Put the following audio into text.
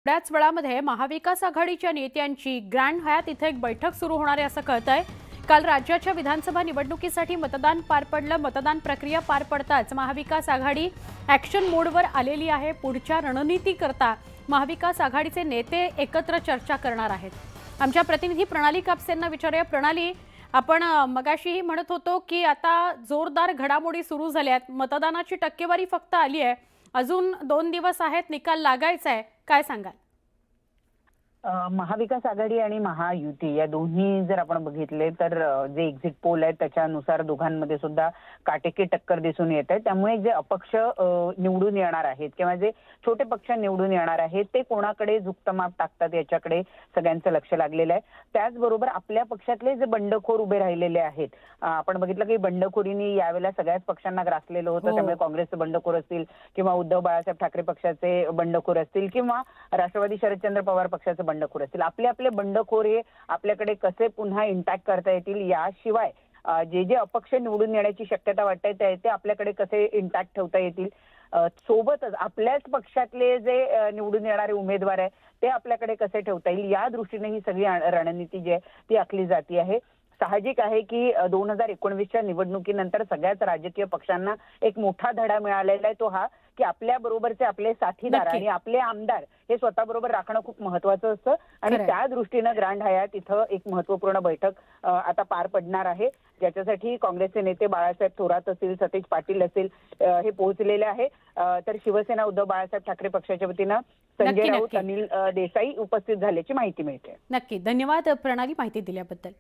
थोड्याच वेळामध्ये महाविकास आघाडीच्या नेत्यांची ग्रँड हयात इथे एक बैठक सुरू होणार आहे असं कळतंय। काल राज्याच्या विधानसभा निवडणुकीसाठी मतदान पार पडलं। मतदान प्रक्रिया पार पडताच महाविकास आघाडी ॲक्शन मोडवर आलेली आहे। पुढच्या रणनीती करता महाविकास आघाडीचे नेते एकत्र चर्चा करणार आहेत। आमच्या प्रतिनिधी प्रणाली कापसेंना विचारूया। प्रणाली, आपण मगाशीही म्हणत होतो की आता जोरदार घडामोडी सुरू झाल्यात। मतदानाची टक्केवारी फक्त आली आहे, अजून 2 दिवस आहेत, निकाल लागायचा आहे, काय सांगाल? महाविकास आघाडी आणि महायुती या दोन्ही जर आपण बघितले तर जे एक्झिट पोल आहेत त्याच्यानुसार दोघांमध्ये सुद्धा काटेकी टक्कर दिसून येत आहे। त्यामुळे जे अपक्ष निवडून येणार आहेत किंवा जे छोटे पक्ष निवडून येणार आहेत ते कोणाकडे झुकतमाप टाकतात याच्याकडे सगळ्यांचं लक्ष लागलेलं आहे। त्याचबरोबर आपल्या पक्षातले जे बंडखोर उभे राहिलेले आहेत, आपण बघितलं की बंडखोरीने यावेळेला सगळ्याच पक्षांना ग्रासलेलं होतं। त्यामुळे काँग्रेसचे बंडखोर असतील किंवा उद्धव बाळासाहेब ठाकरे पक्षाचे बंडखोर असतील किंवा राष्ट्रवादी शरदचंद्र पवार पक्षाचे बंडखोर असतील, आपले आपले बंडखोर हे आपल्याकडे कसे पुन्हा इंटॅक्ट करता येतील, याशिवाय जे जे अपक्ष निवडून येण्याची शक्यता वाटते ते आपल्याकडे कसे इंटॅक्ट ठेवता येतील, सोबतच आपल्याच पक्षातले जे निवडून येणारे उमेदवार आहे ते आपल्याकडे कसे ठेवता येईल, या दृष्टीने ही सगळी रणनीती जी आहे ती आखली जाती आहे। साहजिक आहे की 2019च्या निवडणुकीनंतर सगळ्याच राजकीय पक्षांना एक मोठा धडा मिळालेला आहे, तो हा की आपल्या बरोबरचे आपले साथीदार आणि आपले आमदार हे स्वतः बरोबर राखणं खूप महत्त्वाचं असतं। आणि त्या दृष्टीने ग्रँड हयात इथं एक महत्त्वपूर्ण बैठक आता पार पडणार आहे, ज्याच्यासाठी काँग्रेसचे नेते बाळासाहेब थोरात असतील, सतेज पाटील असतील, हे पोहोचलेले आहे। तर शिवसेना उद्धव बाळासाहेब ठाकरे पक्षाच्या वतीनं संजय राऊत, अनिल देसाई उपस्थित झाल्याची माहिती मिळते। नक्की, धन्यवाद प्रणाली माहिती दिल्याबद्दल।